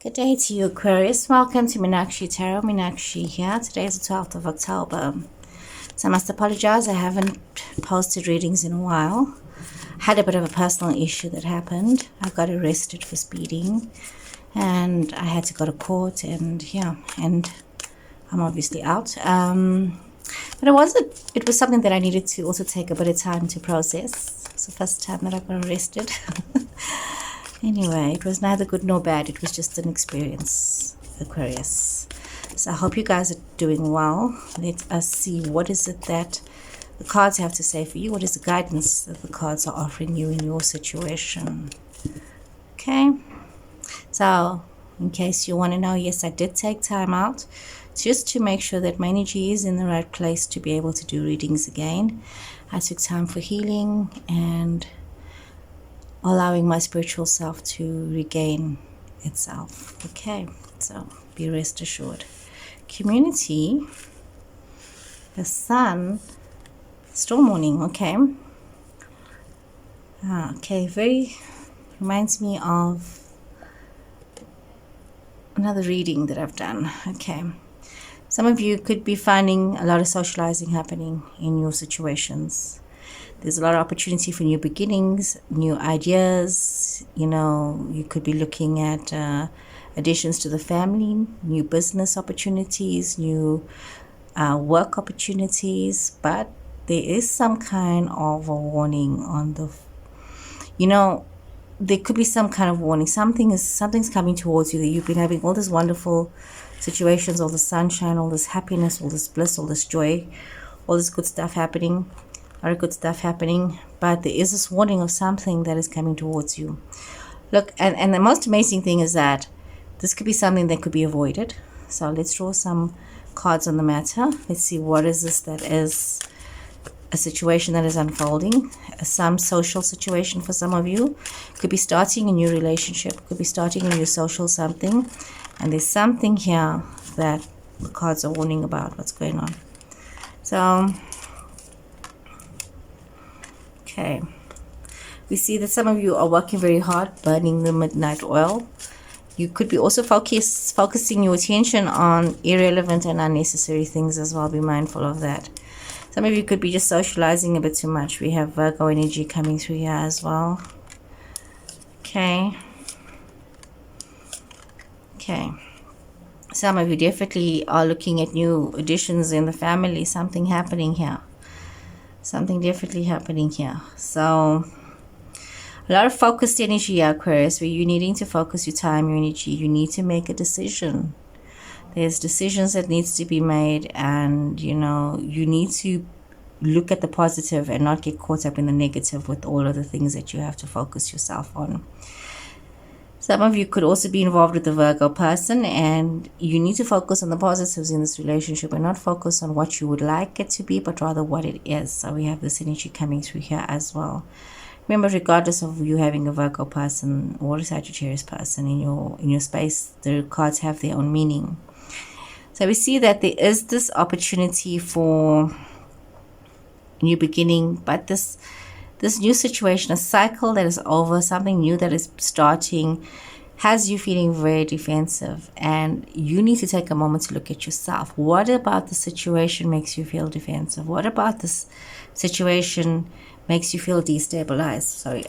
Good day to you, Aquarius. Welcome to Meenakshi Tarot. Meenakshi here. Today is the 12th of October. So I must apologize. I haven't posted readings in a while. I had a bit of a personal issue that happened. I got arrested for speeding and I had to go to court and I'm obviously out. But it was something that I needed to also take a bit of time to process. It's the first time that I got arrested. Anyway, it was neither good nor bad. It was just an experience, Aquarius. So I hope you guys are doing well. Let us see what is it that the cards have to say for you. What is the guidance that the cards are offering you in your situation? Okay. So in case you want to know, yes, I did take time out just to make sure that my energy is in the right place to be able to do readings again. I took time for healing and allowing my spiritual self to regain itself. Okay, so be rest assured. Community, the sun, storm warning. Okay. Okay, very reminds me of another reading that I've done. Okay. Some of you could be finding a lot of socializing happening in your situations. There's a lot of opportunity for new beginnings, new ideas. You know, you could be looking at additions to the family, new business opportunities, new work opportunities. But there is some kind of a warning on the, there could be some kind of warning. Something's coming towards you, that you've been having all these wonderful situations, all the sunshine, all this happiness, all this bliss, all this joy, all this good stuff happening. A lot of good stuff happening, but there is this warning of something that is coming towards you. Look, and the most amazing thing is that this could be something that could be avoided. So let's draw some cards on the matter. Let's see what is this that is a situation that is unfolding. Some social situation for some of you. Could be starting a new relationship, could be starting a new social something. And there's something here that the cards are warning about what's going on. So okay, we see that some of you are working very hard, burning the midnight oil. You could be also focusing your attention on irrelevant and unnecessary things as well. Be mindful of that. Some of you could be just socializing a bit too much. We have Virgo energy coming through here as well. Okay. Okay. Some of you definitely are looking at new additions in the family. Something happening here. Something definitely happening here. So a lot of focused energy, Aquarius, where you're needing to focus your time, your energy. You need to make a decision. There's decisions that needs to be made, and you need to look at the positive and not get caught up in the negative with all of the things that you have to focus yourself on. Some of you could also be involved with the Virgo person, and you need to focus on the positives in this relationship and not focus on what you would like it to be, but rather what it is. So we have this energy coming through here as well. Remember, regardless of you having a Virgo person or a Sagittarius person in your space, the cards have their own meaning. So we see that there is this opportunity for new beginning, but this new situation, a cycle that is over, something new that is starting, has you feeling very defensive, and you need to take a moment to look at yourself. What about the situation makes you feel defensive? What about this situation makes you feel destabilized? Sorry,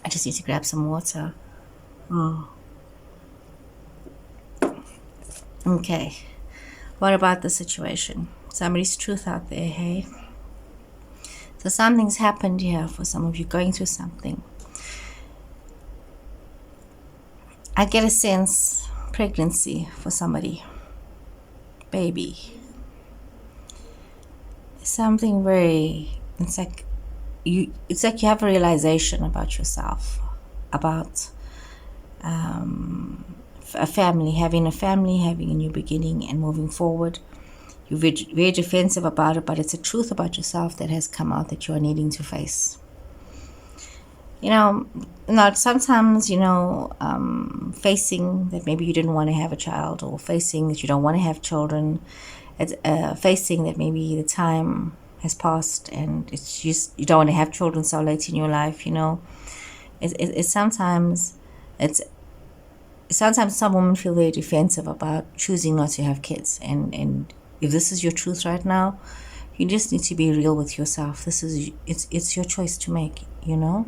I just need to grab some water. Okay, what about the situation? Somebody's truth out there, hey? So something's happened here for some of you, going through something. I get a sense, pregnancy for somebody, baby. Something very, it's like you have a realization about yourself, about a family, having a new beginning and moving forward. You're very defensive about it, but it's a truth about yourself that has come out that you are needing to face. Sometimes, facing that maybe you didn't want to have a child, or facing that you don't want to have children, facing that maybe the time has passed and it's just, you don't want to have children so late in your life, It's sometimes, it's sometimes some women feel very defensive about choosing not to have kids, and if this is your truth right now, you just need to be real with yourself. It's your choice to make, you know.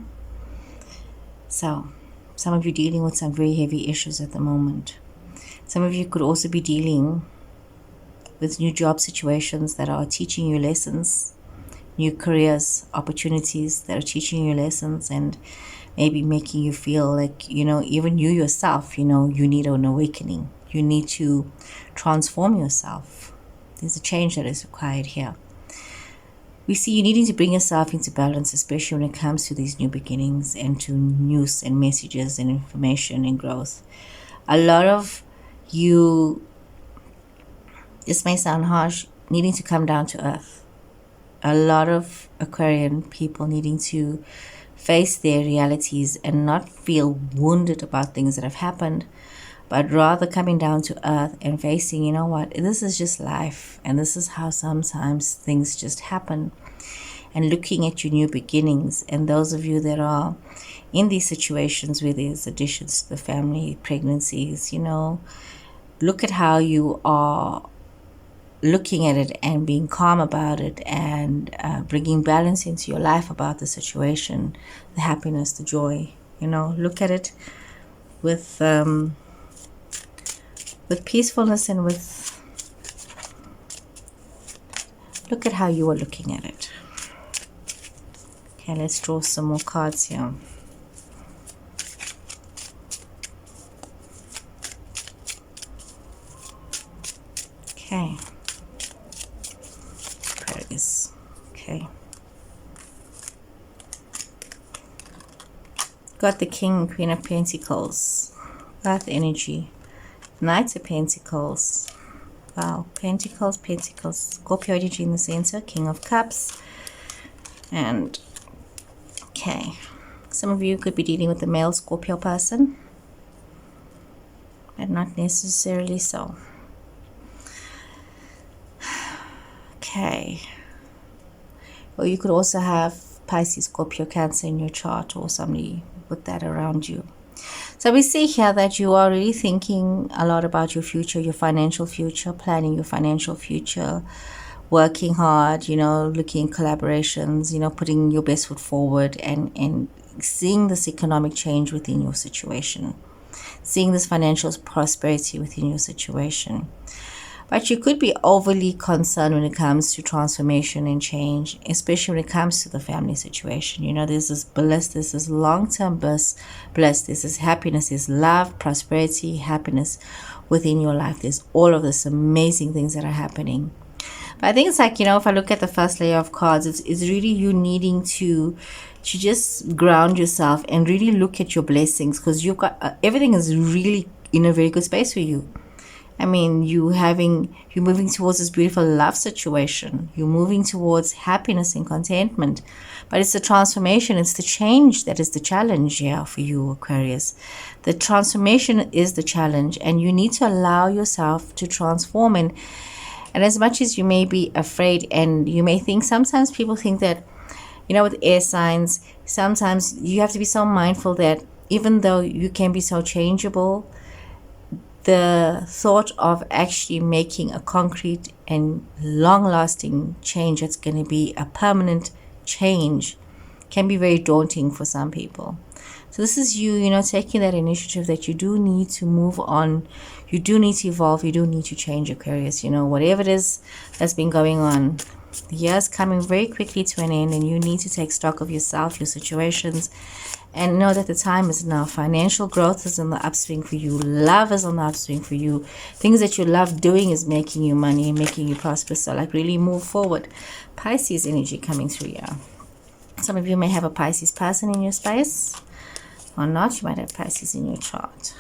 So some of you dealing with some very heavy issues at the moment. Some of you could also be dealing with new job situations that are teaching you lessons, new careers, opportunities that are teaching you lessons, and maybe making you feel like, you know, even you yourself, you know, you need an awakening. You need to transform yourself. There's a change that is required here. We see you needing to bring yourself into balance, especially when it comes to these new beginnings and to news and messages and information and growth. A lot of you, this may sound harsh, needing to come down to earth. A lot of Aquarian people needing to face their realities and not feel wounded about things that have happened, but rather coming down to earth and facing, you know what, this is just life, and this is how sometimes things just happen, and looking at your new beginnings. And those of you that are in these situations where there's additions to the family, pregnancies, you know, look at how you are looking at it and being calm about it, and bringing balance into your life about the situation, the happiness, the joy, you know. Look at it with peacefulness, and look at how you are looking at it. Okay, let's draw some more cards here. Okay. Aquarius. Okay. Got the King and Queen of Pentacles. Earth energy. Knight of Pentacles. Wow. Pentacles, Pentacles. Scorpio energy in the center. King of Cups. And, okay. Some of you could be dealing with a male Scorpio person, but not necessarily so. Okay. Or you could also have Pisces, Scorpio, Cancer in your chart, or somebody with that around you. So we see here that you are really thinking a lot about your future, your financial future, planning your financial future, working hard, you know, looking at collaborations, you know, putting your best foot forward, and seeing this economic change within your situation, seeing this financial prosperity within your situation. But you could be overly concerned when it comes to transformation and change, especially when it comes to the family situation. You know, there's this bliss, there's this long-term bliss, there's this happiness, there's love, prosperity, happiness within your life. There's all of this amazing things that are happening. But I think it's like, you know, if I look at the first layer of cards, it's really you needing to just ground yourself and really look at your blessings, because you've got everything is really in a very good space for you. I mean, you're moving towards this beautiful love situation. You're moving towards happiness and contentment. But it's the transformation, it's the change that is the challenge here for you, Aquarius. The transformation is the challenge, and you need to allow yourself to transform. And as much as you may be afraid, and you may think, sometimes people think that, you know, with air signs, sometimes you have to be so mindful that even though you can be so changeable, the thought of actually making a concrete and long-lasting change that's going to be a permanent change can be very daunting for some people. So this is you, you know, taking that initiative that you do need to move on, you do need to evolve, you do need to change, Aquarius. You know, whatever it is that's been going on, the year's coming very quickly to an end, and you need to take stock of yourself, your situations, and know that the time is now. Financial growth is on the upswing for you. Love is on the upswing for you. Things that you love doing is making you money and making you prosperous. So like really move forward. Pisces energy coming through here. Some of you may have a Pisces person in your space, or not. You might have Pisces in your chart.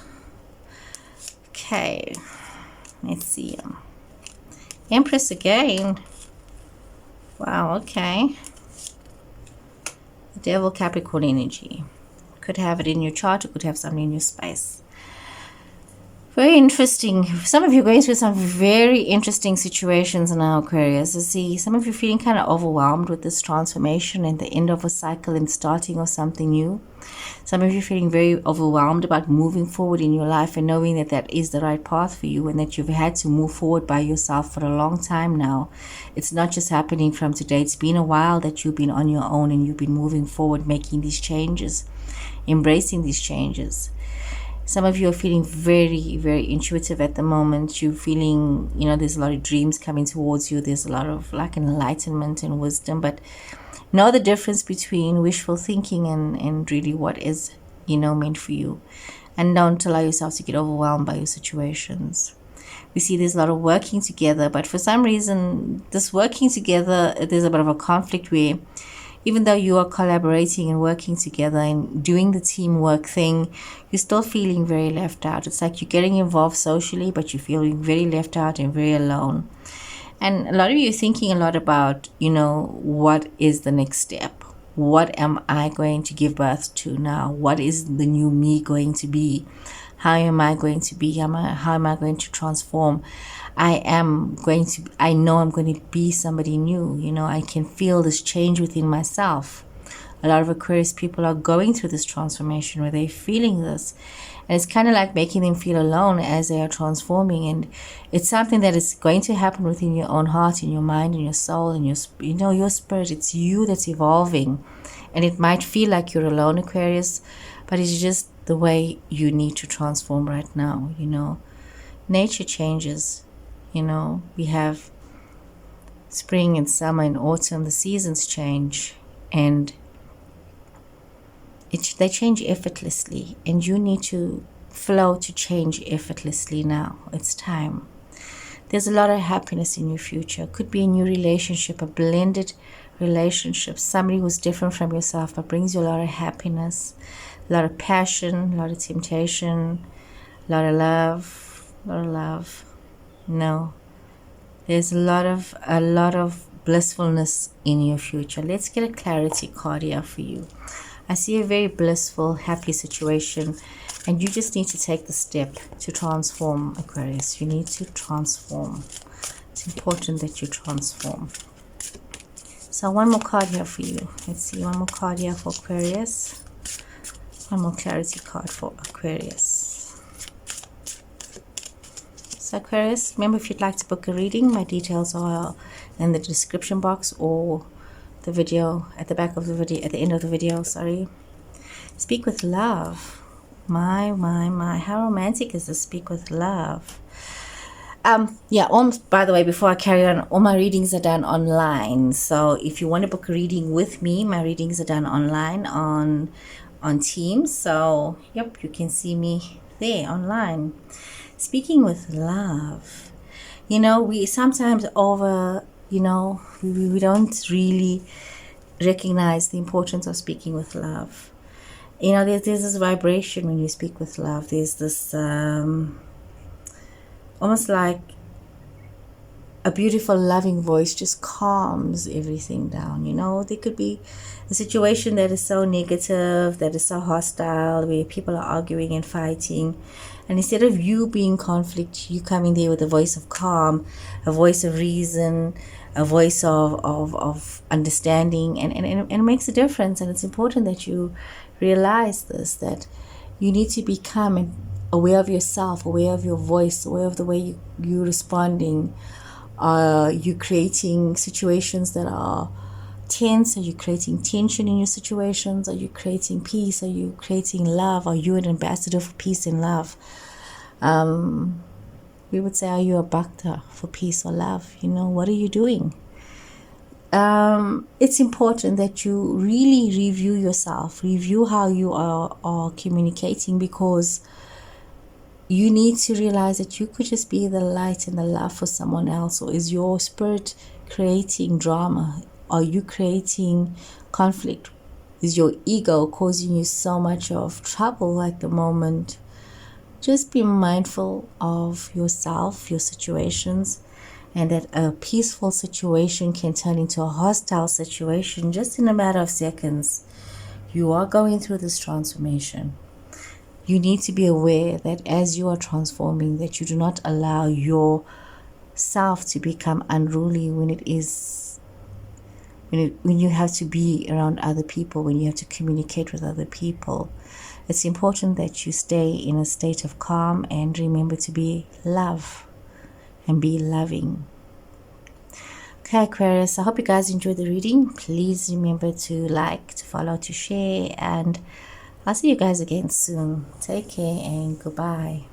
Okay. Let's see. Empress again. Wow, okay. The Devil, Capricorn energy. Could have it in your chart, or could have something in your space. Very interesting. Some of you are going through some very interesting situations now, Aquarius. I see some of you feeling kind of overwhelmed with this transformation and the end of a cycle and starting of something new. Some of you feeling very overwhelmed about moving forward in your life and knowing that that is the right path for you and that you've had to move forward by yourself for a long time now. It's not just happening from today. It's been a while that you've been on your own and you've been moving forward, making these changes, embracing these changes. Some of you are feeling very, very intuitive at the moment. You're feeling, there's a lot of dreams coming towards you. There's a lot of like enlightenment and wisdom. But know the difference between wishful thinking and really what is, meant for you. And don't allow yourself to get overwhelmed by your situations. We see there's a lot of working together. But for some reason, this working together, there's a bit of a conflict where even though you are collaborating and working together and doing the teamwork thing, you're still feeling very left out. It's like you're getting involved socially, but you're feeling very left out and very alone. And a lot of you are thinking a lot about, what is the next step? What am I going to give birth to now? What is the new me going to be? How am I going to be? How am I going to transform? I know I'm going to be somebody new. I can feel this change within myself. A lot of Aquarius people are going through this transformation where they're feeling this. And it's kind of like making them feel alone as they are transforming. And it's something that is going to happen within your own heart, in your mind, in your soul, and your spirit. It's you that's evolving. And it might feel like you're alone, Aquarius, but it's just the way you need to transform right now. Nature changes. We have spring and summer and autumn. The seasons change, and they change effortlessly, and you need to flow to change effortlessly now. It's time. There's a lot of happiness in your future. Could be a new relationship, a blended relationship, somebody who's different from yourself but brings you a lot of happiness, a lot of passion, a lot of temptation, a lot of love. No, there's a lot of blissfulness in your future. Let's get a clarity card here for you. I see a very blissful, happy situation, and you just need to take the step to transform, Aquarius. You need to transform. It's important that you transform. So one more card here for you. Let's see, one more card here for Aquarius. One more clarity card for Aquarius. So Aquarius, remember, if you'd like to book a reading, my details are in the description box or the video at the back of the video, at the end of the video, sorry. Speak with love. My, how romantic is this? Speak with love. By the way, before I carry on, all my readings are done online. So if you want to book a reading with me, my readings are done online on Teams. So yep, you can see me there online. Speaking with love. We sometimes we don't really recognize the importance of speaking with love. There's this vibration when you speak with love. There's this almost like a beautiful, loving voice just calms everything down. There could be a situation that is so negative, that is so hostile, where people are arguing and fighting. And instead of you being conflict, you come in there with a voice of calm, a voice of reason, a voice of understanding, and it makes a difference. And it's important that you realize this, that you need to become aware of yourself, aware of your voice, aware of the way you're responding. Are you creating situations that are tense? Are you creating tension in your situations? Are you creating peace? Are you creating love? Are you an ambassador for peace and love? We would say, are you a bhakta for peace or love? What are you doing? It's important that you really review yourself, review how you are communicating, because you need to realize that you could just be the light and the love for someone else. Or is your spirit creating drama? Are you creating conflict? Is your ego causing you so much of trouble at the moment? Just be mindful of yourself, your situations, and that a peaceful situation can turn into a hostile situation just in a matter of seconds. You are going through this transformation. you need to be aware that as you are transforming, that you do not allow yourself to become unruly when it is, when you have to be around other people, when you have to communicate with other people. It's important that you stay in a state of calm and remember to be love and be loving. Okay, Aquarius, I hope you guys enjoyed the reading. Please remember to like, to follow, to share, and I'll see you guys again soon. Take care and goodbye.